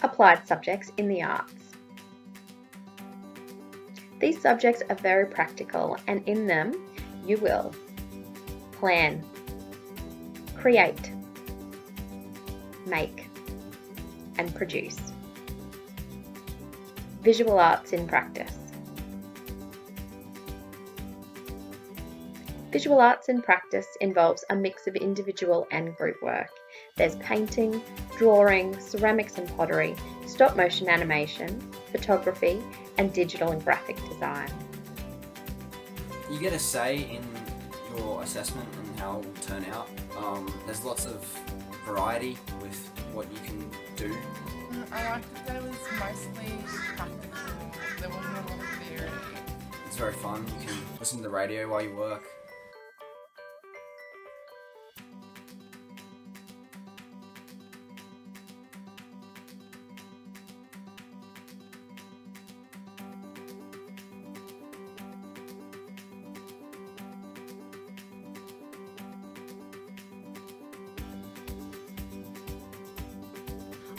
applied subjects in the arts. These subjects are very practical, and in them you will plan, create, make, and produce. Visual arts in practice. Visual arts in practice involves a mix of individual and group work. There's painting, drawing, ceramics and pottery, stop motion animation, photography, and digital and graphic design. You get a say in your assessment and how it will turn out. There's lots of variety with what you can do. I liked that there was mostly practical. There wasn't a lot of theory. It's very fun. You can listen to the radio while you work.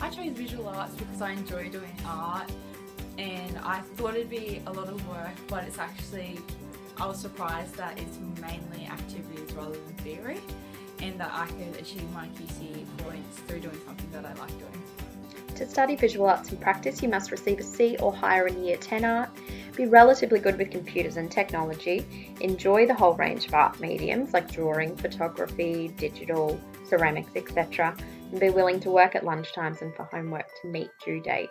I chose visual arts because I enjoy doing art, and I thought it'd be a lot of work, but it's actually, I was surprised that it's mainly activities rather than theory, and that I could achieve my QC points through doing something that I like doing. To study visual arts in practice, you must receive a C or higher in Year 10 art, be relatively good with computers and technology, enjoy the whole range of art mediums like drawing, photography, digital, ceramics, etc., and be willing to work at lunchtimes and for homework to meet due date.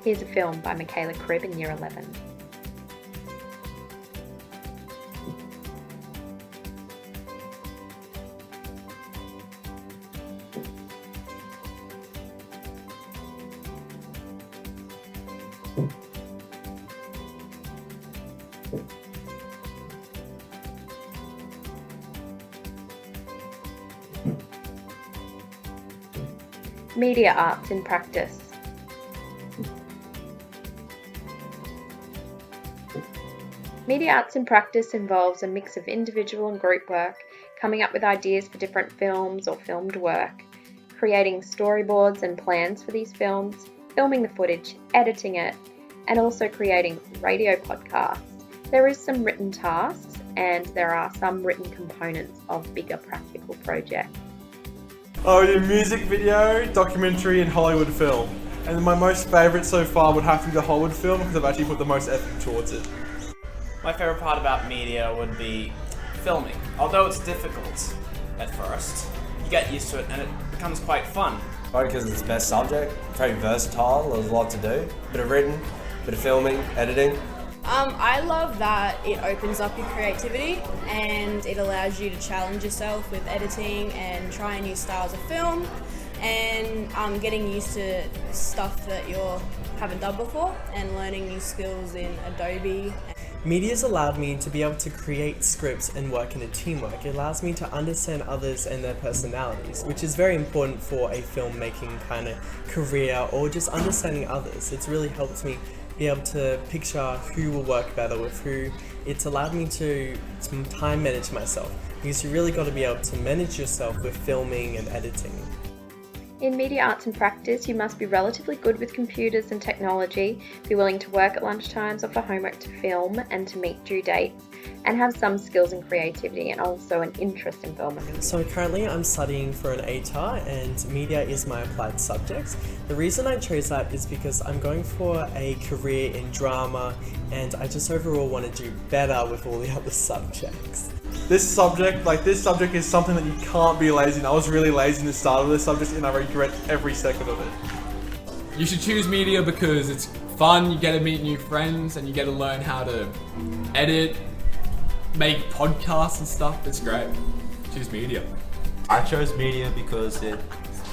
Here's a film by Michaela Cribb in Year 11. Media arts in practice. Media arts in practice involves a mix of individual and group work, coming up with ideas for different films or filmed work, creating storyboards and plans for these films, filming the footage, editing it, and also creating radio podcasts. There is some written tasks, and there are some written components of bigger practical projects. Oh, yeah, music video, documentary, and Hollywood film. And my most favourite so far would have to be the Hollywood film because I've actually put the most effort towards it. My favourite part about media would be filming. Although it's difficult at first, you get used to it and it becomes quite fun. Probably because it's the best subject, very versatile, there's a lot to do. Bit of written, bit of filming, editing. I love that it opens up your creativity and it allows you to challenge yourself with editing and trying new styles of film and getting used to stuff that you haven't done before and learning new skills in Adobe. Media's allowed me to be able to create scripts and work in a teamwork. It allows me to understand others and their personalities, which is very important for a filmmaking kind of career or just understanding others. It's really helped me be able to picture who will work better with who. It's allowed me to time manage myself because you really got to be able to manage yourself with filming and editing. In media arts and practice, you must be relatively good with computers and technology, be willing to work at lunchtimes or for homework to film and to meet due dates, and have some skills and creativity and also an interest in film and media. So currently I'm studying for an ATAR and media is my applied subject. The reason I chose that is because I'm going for a career in drama and I just overall want to do better with all the other subjects. This subject is something that you can't be lazy in. I was really lazy in the start of this subject and I regret every second of it. You should choose media because it's fun, you get to meet new friends and you get to learn how to edit, make podcasts and stuff. It's great. Choose media. I chose media because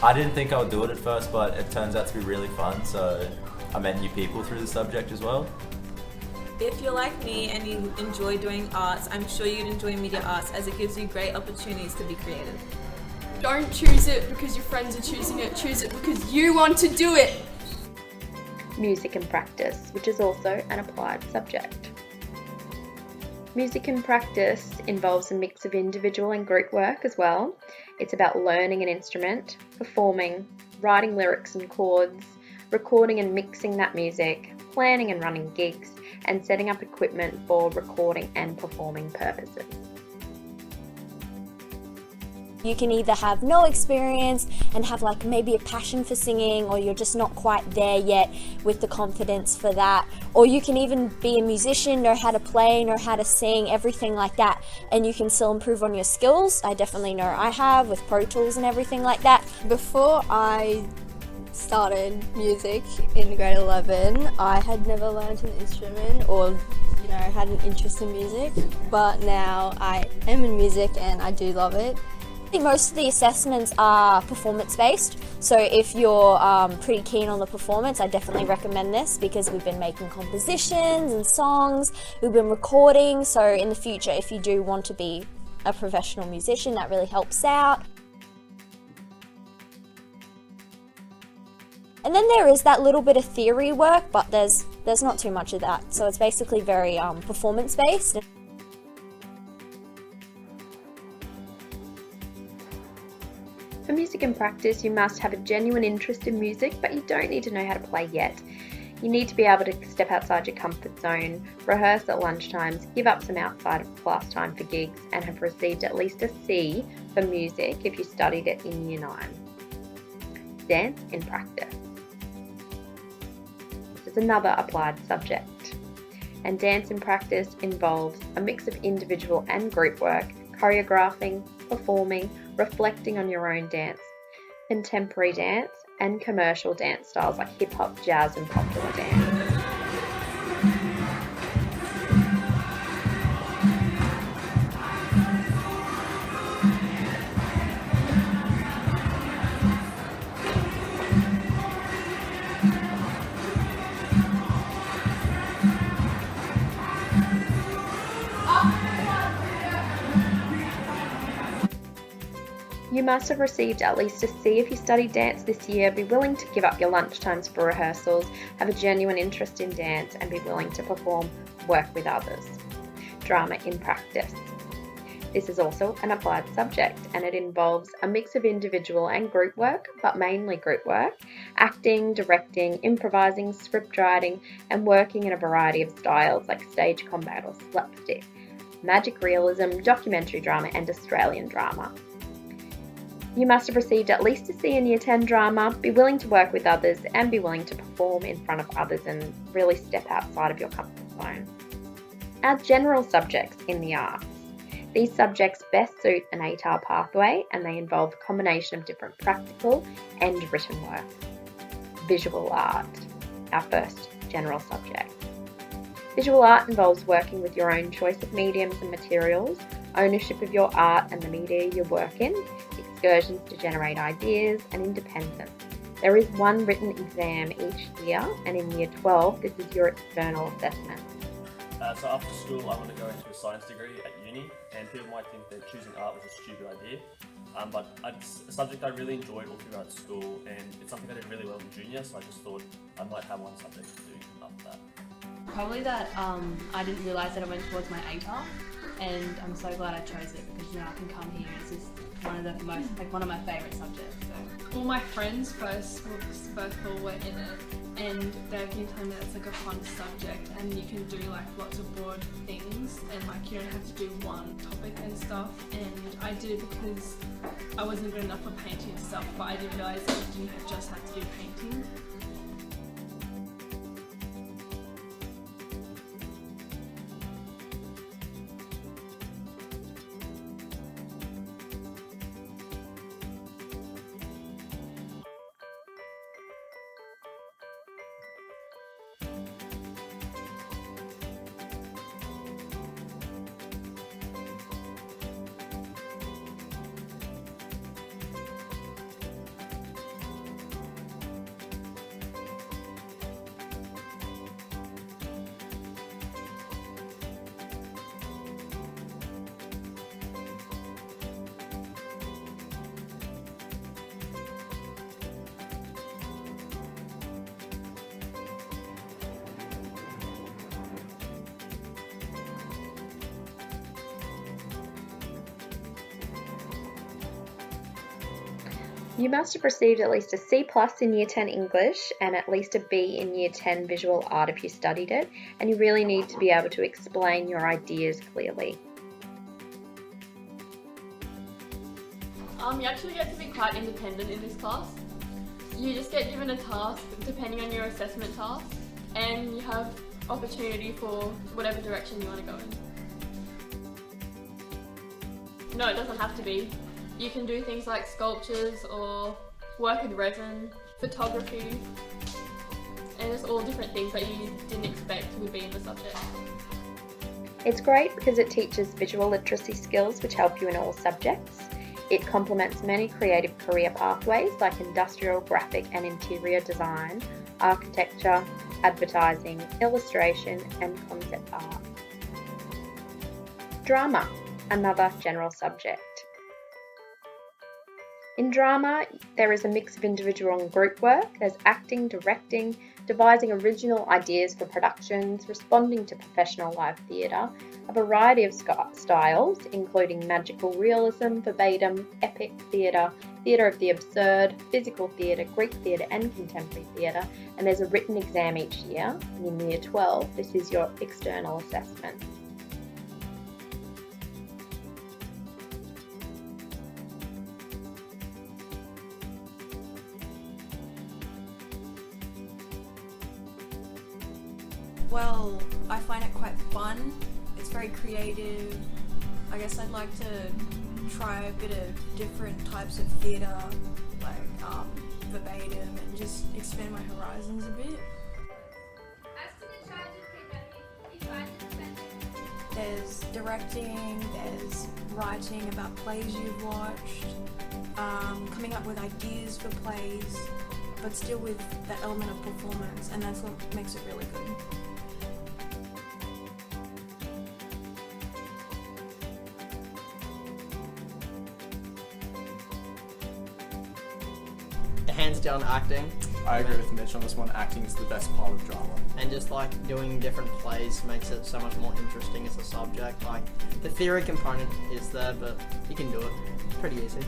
I didn't think I would do it at first, but it turns out to be really fun, so I met new people through the subject as well. If you're like me and you enjoy doing arts, I'm sure you'd enjoy media arts as it gives you great opportunities to be creative. Don't choose it because your friends are choosing it, choose it because you want to do it. Music and practice, which is also an applied subject. Music in practice involves a mix of individual and group work as well. It's about learning an instrument, performing, writing lyrics and chords, recording and mixing that music, planning and running gigs, and setting up equipment for recording and performing purposes. You can either have no experience and have like maybe a passion for singing, or you're just not quite there yet with the confidence for that. Or you can even be a musician, know how to play, know how to sing, everything like that, and you can still improve on your skills. I definitely know I have with Pro Tools and everything like that. Before I started music in grade 11, I had never learned an instrument or had an interest in music, but now I am in music and I do love it. I think most of the assessments are performance-based, so if you're pretty keen on the performance, I definitely recommend this because we've been making compositions and songs, we've been recording, so in the future if you do want to be a professional musician, that really helps out. And then there is that little bit of theory work, but there's not too much of that, so it's basically very performance-based. For music in practice, you must have a genuine interest in music, but you don't need to know how to play yet. You need to be able to step outside your comfort zone, rehearse at lunchtimes, give up some outside of class time for gigs, and have received at least a C for music if you studied it in Year 9. Dance in practice. This is another applied subject. And dance in practice involves a mix of individual and group work, choreographing, performing, reflecting on your own dance, contemporary dance, and commercial dance styles like hip hop, jazz, and popular dance. You must have received at least a C if you studied dance this year, be willing to give up your lunchtimes for rehearsals, have a genuine interest in dance, and be willing to perform, work with others. Drama in practice. This is also an applied subject, and it involves a mix of individual and group work, but mainly group work, acting, directing, improvising, script writing, and working in a variety of styles like stage combat or slapstick, magic realism, documentary drama, and Australian drama. You must have received at least a C in Year 10 drama, be willing to work with others, and be willing to perform in front of others and really step outside of your comfort zone. Our general subjects in the arts. These subjects best suit an ATAR pathway, and they involve a combination of different practical and written work. Visual art, our first general subject. Visual art involves working with your own choice of mediums and materials, ownership of your art and the media you work in, excursions to generate ideas, and independence. There is one written exam each year, and in Year 12, this is your external assessment. So after school, I want to go into a science degree at uni, and people might think that choosing art was a stupid idea, but it's a subject I really enjoyed all throughout school, and it's something I did really well in junior, so I just thought I might have one subject to do after that. Probably that I didn't realise that it went towards my ATAR, and I'm so glad I chose it because I can come here. It's just one of my favourite subjects. All my friends first of all were in it, and they've been telling me that it's like a fun subject, and you can do like lots of broad things, and like you don't have to do one topic and stuff. And I did it because I wasn't good enough for painting and stuff, but I didn't realise that you didn't just have to do painting. You must have received at least a C+ in Year 10 English and at least a B in Year 10 Visual Art if you studied it, and you really need to be able to explain your ideas clearly. You actually get to be quite independent in this class. You just get given a task depending on your assessment task, and you have opportunity for whatever direction you want to go in. No, it doesn't have to be. You can do things like sculptures or work with resin, photography, and just all different things that you didn't expect would be in the subject. It's great because it teaches visual literacy skills which help you in all subjects. It complements many creative career pathways like industrial, graphic and interior design, architecture, advertising, illustration and concept art. Drama, another general subject. In drama, there is a mix of individual and group work. There's acting, directing, devising original ideas for productions, responding to professional live theatre, a variety of styles, including magical realism, verbatim, epic theatre, theatre of the absurd, physical theatre, Greek theatre and contemporary theatre, and there's a written exam each year. In Year 12, this is your external assessment. Well, I find it quite fun. It's very creative. I guess I'd like to try a bit of different types of theatre, like verbatim, and just expand my horizons a bit. There's directing, there's writing about plays you've watched, coming up with ideas for plays, but still with that element of performance, and that's what makes it really good. Hands down acting. I agree with Mitch on this one. Acting is the best part of drama. And just like doing different plays makes it so much more interesting as a subject. Like the theory component is there, but you can do it. It's pretty easy.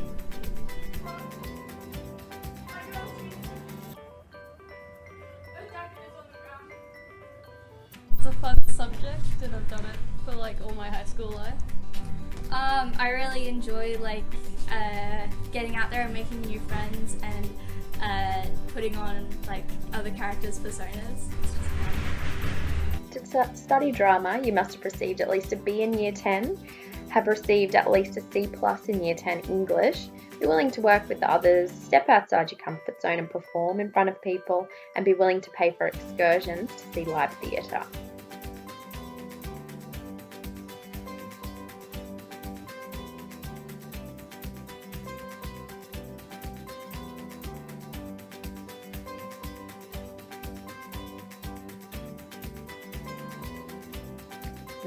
It's a fun subject and I've done it for like all my high school life. I really enjoy like getting out there and making new friends and putting on like other characters' personas. To study drama, you must have received at least a B in Year 10, have received at least a C+ in Year 10 English, be willing to work with others, step outside your comfort zone and perform in front of people, and be willing to pay for excursions to see live theatre.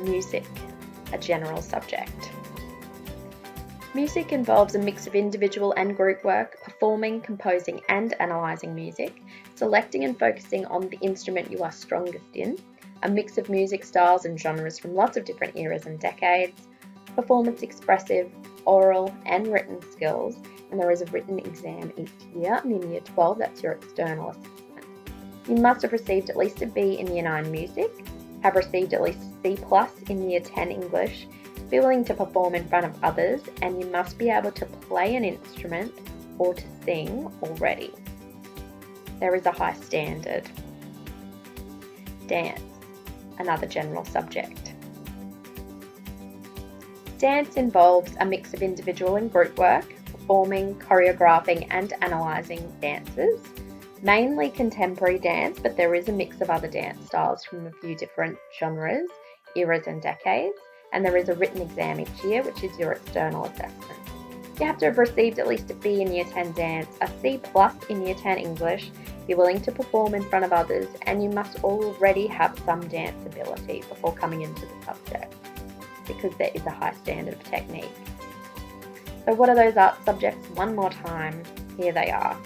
Music, a general subject. Music involves a mix of individual and group work, performing, composing and analysing music, selecting and focusing on the instrument you are strongest in, a mix of music styles and genres from lots of different eras and decades, performance expressive, oral and written skills, and there is a written exam each year, and in Year 12 that's your external assessment. You must have received at least a B in Year 9 music, have received at least C+ in Year 10 English, be willing to perform in front of others, and you must be able to play an instrument or to sing already. There is a high standard. Dance, another general subject. Dance involves a mix of individual and group work, performing, choreographing and analysing dances. Mainly contemporary dance, but there is a mix of other dance styles from a few different genres, eras and decades, and there is a written exam each year, which is your external assessment. You have to have received at least a B in Year 10 dance, a C+ in Year 10 English, be willing to perform in front of others, and you must already have some dance ability before coming into the subject, because there is a high standard of technique. So what are those art subjects? One more time, here they are.